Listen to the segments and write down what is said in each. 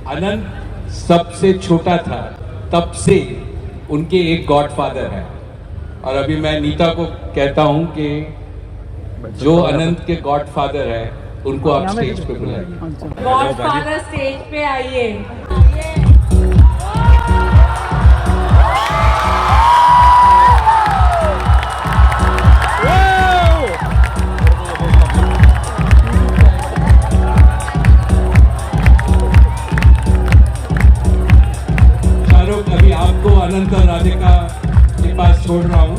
अनंत सबसे छोटा था तब से उनके एक गॉडफादर है, और अभी मैं नीता को कहता हूं कि जो अनंत के गॉडफादर है उनको आप स्टेज पे बुलाइए। गॉडफादर स्टेज पे आइए। शाहरुख, अभी आपको अनंत और राधिका के पास छोड़ रहा हूँ,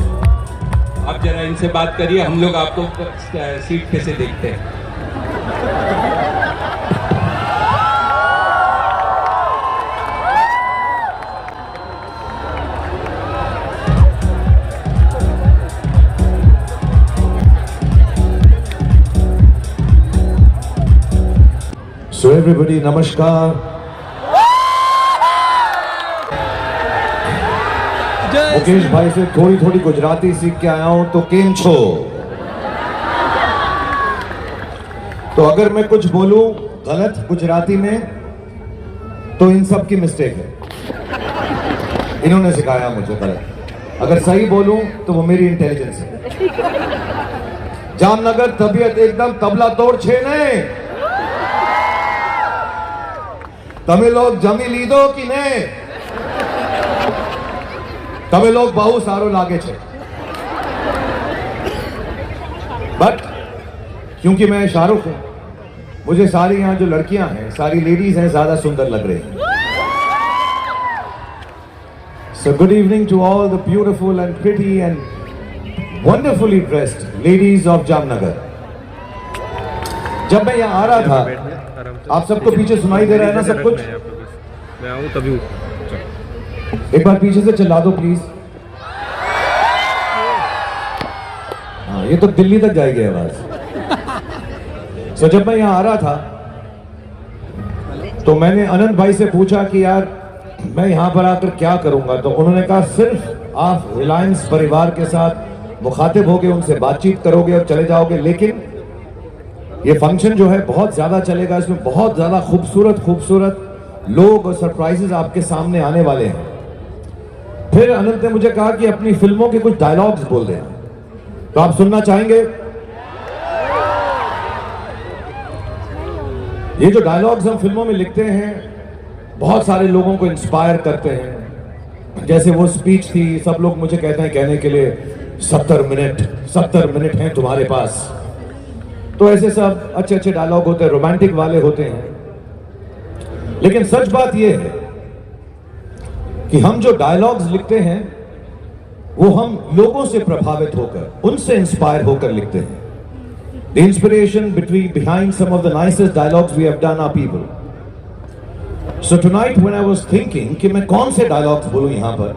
आप जरा इनसे बात करिए, हम लोग आपको सीट पे से देखते हैं। So everybody, नमस्कार। मुकेश भाई से थोड़ी थोड़ी गुजराती सीख के आया हूं, तो केम छो। तो अगर मैं कुछ बोलूं गलत गुजराती में तो इन सब की मिस्टेक है, इन्होंने सिखाया मुझे गलत। अगर सही बोलूं तो वो मेरी इंटेलिजेंस है। जामनगर तबीयत एकदम तबला तोड़ छे ने। તમે લોગ જમી લીધો કે નહીં? તમે લોग બહુ સારો લાગે છે, बट क्योंकि मैं शाहरुख हूं, मुझे सारी यहाँ जो लड़कियां हैं, सारी लेडीज हैं, ज्यादा सुंदर लग रही हैं। So good evening to all the beautiful and pretty and wonderfully dressed ladies of Jamnagar. जब मैं यहाँ आ रहा था, आप सबको पीछे सुनाई दे रहा है ना सब कुछ? मैं आऊं तभी। एक बार पीछे से चिल्ला दो प्लीज। हाँ, ये तो दिल्ली तक जाएगी आवाज। So जब मैं यहाँ आ रहा था तो मैंने अनंत भाई से पूछा कि यार मैं यहाँ पर आकर क्या करूंगा, तो उन्होंने कहा सिर्फ आप रिलायंस परिवार के साथ मुखातिब होगे, उनसे बातचीत करोगे और चले जाओगे, लेकिन ये फंक्शन जो है बहुत ज्यादा चलेगा, इसमें बहुत ज्यादा खूबसूरत लोग और सरप्राइजेस आपके सामने आने वाले हैं। फिर अनंत ने मुझे कहा कि अपनी फिल्मों के कुछ डायलॉग्स बोल देना, तो आप सुनना चाहेंगे? ये जो डायलॉग्स हम फिल्मों में लिखते हैं बहुत सारे लोगों को इंस्पायर करते हैं। जैसे वो स्पीच थी, सब लोग मुझे कहते हैं कहने के लिए 70 मिनट हैं तुम्हारे पास। तो ऐसे सब अच्छे अच्छे डायलॉग होते हैं, रोमांटिक वाले होते हैं। लेकिन सच बात यह है कि हम जो डायलॉग्स लिखते हैं वो हम लोगों से प्रभावित होकर, उनसे इंस्पायर होकर लिखते हैं। The inspiration behind some of the nicest dialogues we have done are people. So tonight when I was thinking कि मैं कौन से डायलॉग्स बोलूं यहाँ पर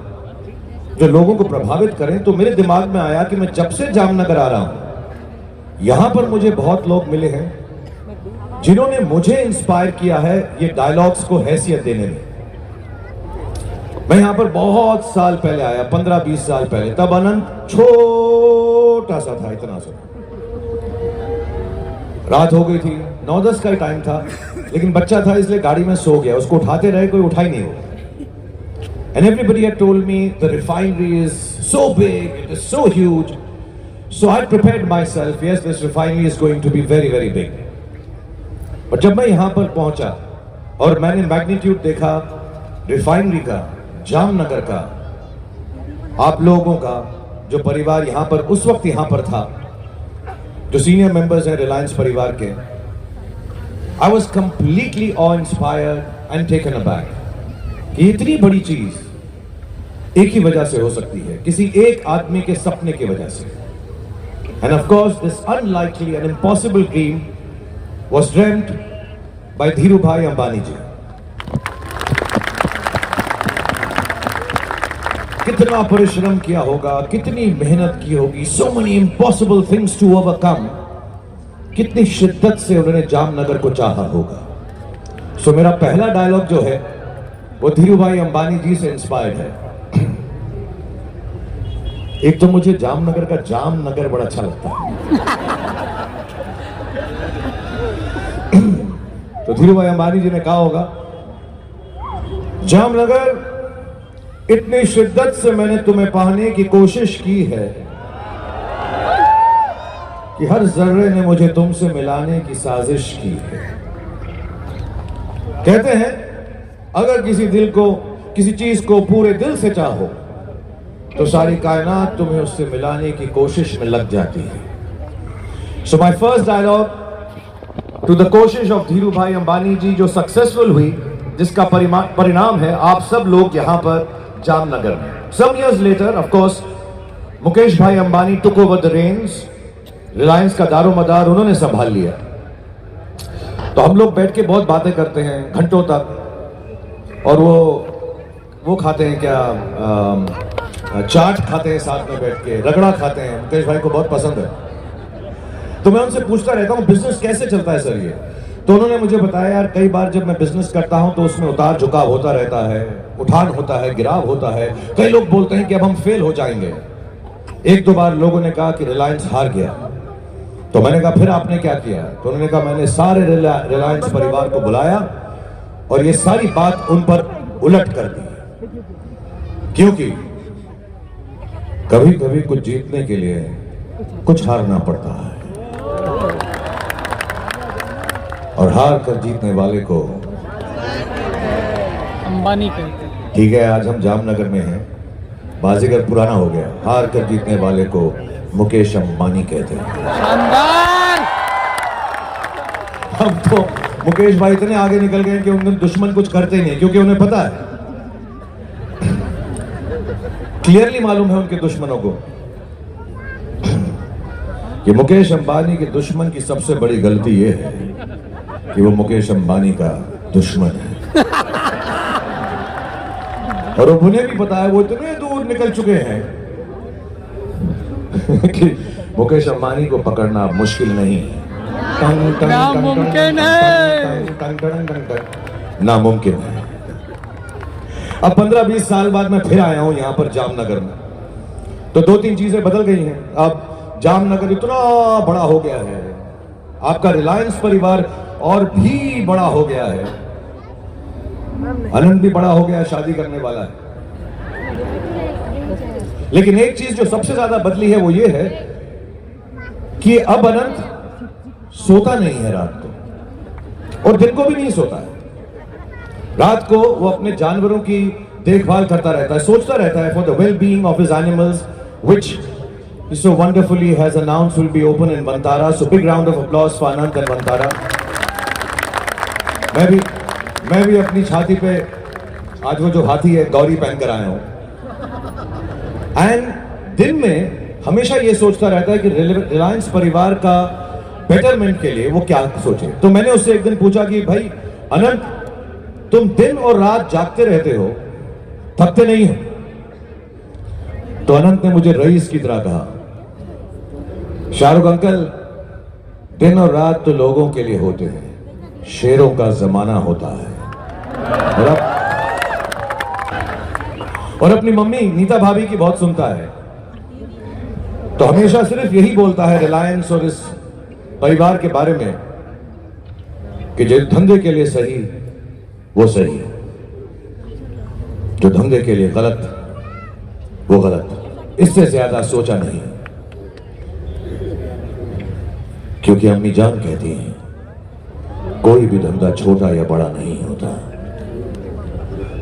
जो लोगों को प्रभावित करें, तो मेरे दिमाग में आया कि मैं जब से जामनगर आ रहा हूं, यहां पर मुझे बहुत लोग मिले हैं जिन्होंने मुझे इंस्पायर किया है ये डायलॉग्स को हैसियत देने में। मैं यहां पर बहुत साल पहले आया, 15-20 साल पहले, तब अनंत छोटा सा था, इतना सा। रात हो गई थी, 9-10 का टाइम था, लेकिन बच्चा था इसलिए गाड़ी में सो गया। उसको उठाते रहे, कोई उठा ही नहीं होगा। And everybody had told me the refinery is so big, it is so huge. So I prepared myself, yes, this refinery is going to be very, very big. But जब मैं यहाँ पर पहुँचा और मैंने मैग्नीट्यूड देखा रिफाइनरी का, जामनगर का, आप लोगों का, जो परिवार यहाँ पर उस वक्त यहाँ पर था, जो सीनियर मेंबर्स हैं रिलायंस परिवार के, I was completely awe-inspired and taken aback कि इतनी बड़ी चीज एक ही वजह से हो सकती है, किसी एक आदमी के सपने की वजह से। And of course, this unlikely and impossible dream was dreamt by Dhirubhai Ambani ji. कितना परिश्रम किया होगा, कितनी मेहनत की होगी, so many impossible things to overcome. कितनी शिद्दत से उन्होंने जामनगर को चाहा होगा। So मेरा पहला डायलॉग जो है वो धीरूभाई अंबानी जी से इंस्पायर्ड है। एक तो मुझे जामनगर का जामनगर बड़ा अच्छा लगता है। तो धीरूभाई अंबानी जी ने कहा होगा जामनगर, इतनी शिद्दत से मैंने तुम्हें पाने की कोशिश की है कि हर जर्रे ने मुझे तुमसे मिलाने की साजिश की है। कहते हैं अगर किसी चीज को पूरे दिल से चाहो तो सारी कायनात तुम्हें उससे मिलाने की कोशिश में लग जाती है। So my first dialogue to the koshish of Dhiru bhai Ambani जी, जो सक्सेसफुल हुई, जिसका परिणाम है आप सब लोग यहां पर जामनगर में। Some years later of course Mukesh bhai Ambani took over the reins, Reliance का दारोमदार उन्होंने संभाल लिया। तो हम लोग बैठ के बहुत बातें करते हैं घंटों तक, और वो खाते हैं क्या, चाट खाते हैं साथ में बैठ के, रगड़ा खाते हैं, मुकेश भाई को बहुत पसंद है। तो मैं उनसे पूछता रहता हूँ बिजनेस कैसे चलता है सर ये? तो उन्होंने मुझे बताया यार कई बार जब मैं बिजनेस करता हूं तो उसमें उतार झुकाव होता रहता है, उठान होता है, गिराव होता है। कई लोग बोलते हैं कि अब हम फेल हो जाएंगे। एक दो बार लोगों ने कहा कि रिलायंस हार गया, तो मैंने कहा फिर आपने क्या किया? तो उन्होंने कहा मैंने सारे रिलायंस परिवार को बुलाया और ये सारी बात उन पर उलट कर दी, क्योंकि कभी कभी कुछ जीतने के लिए कुछ हारना पड़ता है, और हार कर जीतने वाले को अंबानी कहते हैं। ठीक है, आज हम जामनगर में हैं, बाजीगर पुराना हो गया, हार कर जीतने वाले को मुकेश अंबानी कहते हैं। शानदार। अब तो मुकेश भाई इतने आगे निकल गए कि उनके दुश्मन कुछ करते ही नहीं, क्योंकि उन्हें पता है, क्लियरली मालूम है उनके दुश्मनों को कि मुकेश अंबानी के दुश्मन की सबसे बड़ी गलती यह है कि वो मुकेश अंबानी का दुश्मन है। और उन्हें भी पता है, वो इतने दूर निकल चुके हैं कि मुकेश अंबानी को पकड़ना मुश्किल नहीं है, नामुमकिन है, नामुमकिन है। अब 15-20 साल बाद मैं फिर आया हूं यहां पर जामनगर में, तो 2-3 चीजें बदल गई हैं। अब जामनगर इतना बड़ा हो गया है, आपका रिलायंस परिवार और भी बड़ा हो गया है, अनंत भी बड़ा हो गया, शादी करने वाला है। लेकिन एक चीज जो सबसे ज्यादा बदली है वो ये है कि अब अनंत सोता नहीं है रात को, और दिन को भी नहीं सोता है। रात को वो अपने जानवरों की देखभाल करता रहता है, सोचता रहता है for the well being of his animals, which so wonderfully has announced will be open in Vantara. So big round of applause for Anant and Vantara. मैं भी अपनी छाती पे आज वो जो हाथी है गौरी पहनकर आया हूं। एंड दिन में हमेशा ये सोचता रहता है कि रिलायंस परिवार का बेटरमेंट के लिए वो क्या सोचे। तो मैंने उससे एक दिन पूछा कि भाई अनंत, तुम दिन और रात जागते रहते हो, थकते नहीं हो? तो अनंत ने मुझे रईस की तरह कहा, शाहरुख अंकल, दिन और रात तो लोगों के लिए होते हैं, शेरों का जमाना होता है। और अपनी मम्मी नीता भाभी की बहुत सुनता है, तो हमेशा सिर्फ यही बोलता है रिलायंस और इस परिवार के बारे में कि जो धंधे के लिए सही वो सही है, जो धंधे के लिए गलत वो गलत। इससे ज्यादा सोचा नहीं, क्योंकि अम्मी जान कहती हैं कोई भी धंधा छोटा या बड़ा नहीं होता,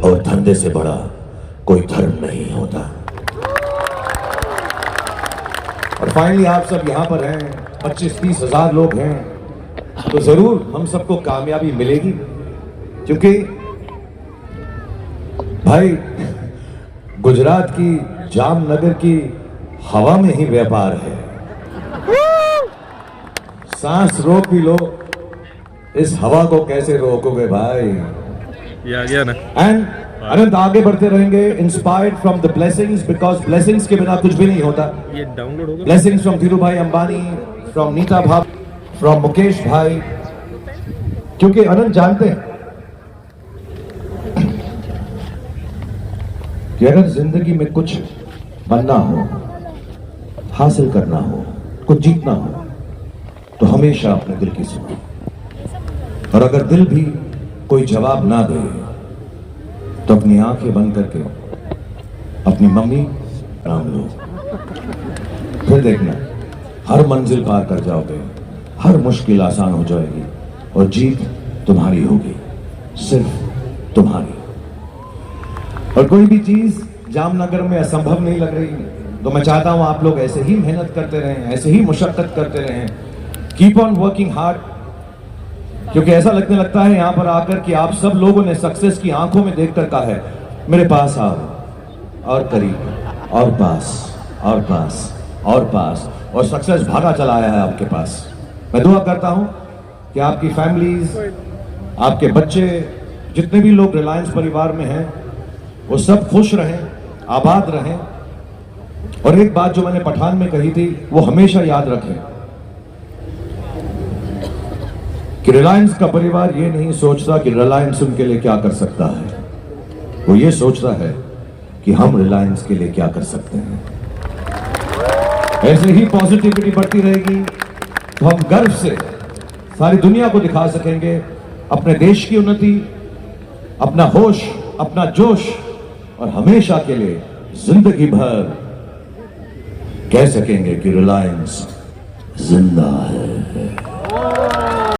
और धंधे से बड़ा कोई धर्म नहीं होता। और फाइनली आप सब यहां पर हैं, 25-30 हजार लोग हैं, तो जरूर हम सबको कामयाबी मिलेगी, क्योंकि भाई गुजरात की जामनगर की हवा में ही व्यापार है। सांस रोक भी लो, इस हवा को कैसे रोकोगे भाई? ये आ गया ना। एंड अनंत आगे बढ़ते रहेंगे, inspired from the blessings, because blessings के बिना कुछ भी नहीं होता। ये डाउनलोड होगा। Blessings from Dhiru bhai Ambani, from Nita भाभी, फ्रॉम मुकेश भाई, क्योंकि अनंत जानते हैं कि अगर जिंदगी में कुछ बनना हो, हासिल करना हो, कुछ जीतना हो, तो हमेशा अपने दिल की सुनो। और अगर दिल भी कोई जवाब ना दे तो अपनी आंखें बंद करके अपनी मम्मी नाम लो, फिर देखना हर मंजिल पार कर जाओगे, हर मुश्किल आसान हो जाएगी और जीत तुम्हारी होगी, सिर्फ तुम्हारी। और कोई भी चीज जामनगर में असंभव नहीं लग रही, तो मैं चाहता हूं आप लोग ऐसे ही मेहनत करते रहें, ऐसे ही मुशक्कत करते रहें, कीप ऑन वर्किंग हार्ड, क्योंकि ऐसा लगने लगता है यहां पर आकर कि आप सब लोगों ने सक्सेस की आंखों में देखकर कहा है मेरे पास आओ और करीब और पास और पास और पास, और सक्सेस भागा चला आया है आपके पास। मैं दुआ करता हूं कि आपकी फैमिलीज, आपके बच्चे, जितने भी लोग रिलायंस परिवार में हैं, वो सब खुश रहें, आबाद रहें। और एक बात जो मैंने पठान में कही थी वो हमेशा याद रखें कि रिलायंस का परिवार ये नहीं सोचता कि रिलायंस उनके लिए क्या कर सकता है, वो ये सोचता है कि हम रिलायंस के लिए क्या कर सकते हैं। ऐसे ही पॉजिटिविटी बढ़ती रहेगी तो हम गर्व से सारी दुनिया को दिखा सकेंगे अपने देश की उन्नति, अपना होश, अपना जोश, और हमेशा के लिए जिंदगी भर कह सकेंगे कि रिलायंस जिंदा है।